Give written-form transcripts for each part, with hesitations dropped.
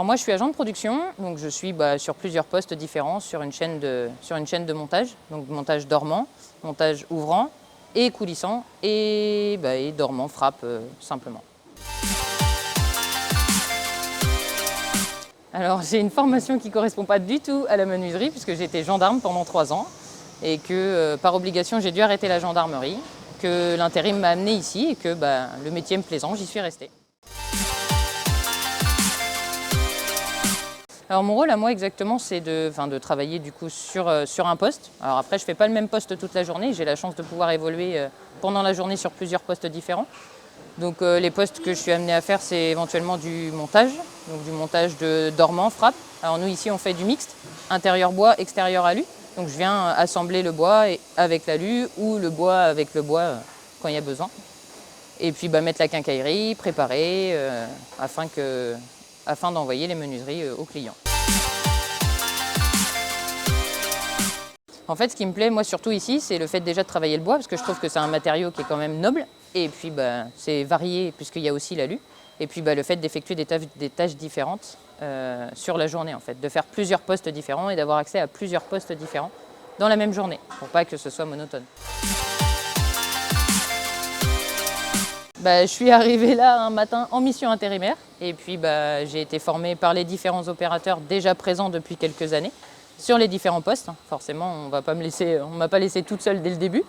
Alors moi je suis agent de production, donc je suis sur plusieurs postes différents sur une chaîne de montage, donc montage dormant, montage ouvrant et coulissant et dormant, frappe simplement. Alors j'ai une formation qui ne correspond pas du tout à la menuiserie puisque j'ai été gendarme pendant 3 ans et que par obligation j'ai dû arrêter la gendarmerie, que l'intérim m'a amené ici et que le métier me plaisant, j'y suis restée. Alors mon rôle à moi exactement c'est de travailler du coup sur un poste. Alors après je ne fais pas le même poste toute la journée, j'ai la chance de pouvoir évoluer pendant la journée sur plusieurs postes différents. Donc les postes que je suis amenée à faire c'est éventuellement du montage, donc du montage de dormant, frappe. Alors nous ici on fait du mixte, intérieur bois, extérieur alu. Donc je viens assembler le bois avec l'alu ou le bois avec le bois quand il y a besoin. Et puis mettre la quincaillerie, préparer afin d'envoyer les menuiseries aux clients. En fait, ce qui me plaît, moi, surtout ici, c'est le fait déjà de travailler le bois, parce que je trouve que c'est un matériau qui est quand même noble. Et puis, c'est varié, puisqu'il y a aussi l'alu. Et puis, le fait d'effectuer des tâches différentes sur la journée, en fait. De faire plusieurs postes différents et d'avoir accès à plusieurs postes différents dans la même journée, pour pas que ce soit monotone. Je suis arrivée là un matin en mission intérimaire. Et puis, j'ai été formée par les différents opérateurs déjà présents depuis quelques années. Sur les différents postes, forcément, on ne m'a pas laissé toute seule dès le début.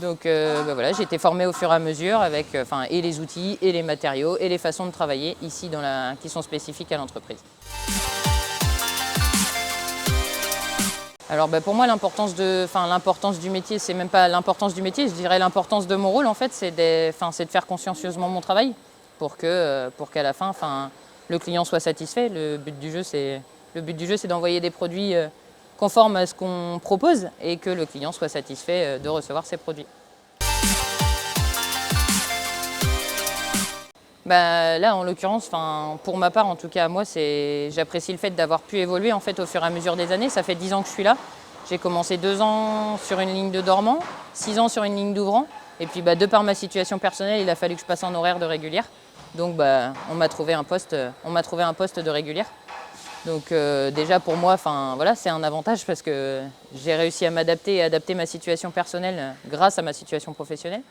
Donc voilà, j'ai été formée au fur et à mesure avec et les outils, et les matériaux, et les façons de travailler ici qui sont spécifiques à l'entreprise. Alors pour moi, l'importance du métier, c'est même pas l'importance du métier, je dirais l'importance de mon rôle en fait, c'est de faire consciencieusement mon travail pour qu'à la fin, le client soit satisfait. Le but du jeu, c'est d'envoyer des produits conforme à ce qu'on propose et que le client soit satisfait de recevoir ces produits. Là, en l'occurrence, pour ma part, en tout cas, moi, j'apprécie le fait d'avoir pu évoluer en fait, au fur et à mesure des années. Ça fait 10 ans que je suis là. J'ai commencé 2 ans sur une ligne de dormant, 6 ans sur une ligne d'ouvrant. Et puis, de par ma situation personnelle, il a fallu que je passe en horaire de régulière. Donc, on m'a trouvé un poste de régulière. Donc déjà pour moi, voilà, c'est un avantage parce que j'ai réussi à m'adapter et adapter ma situation personnelle grâce à ma situation professionnelle.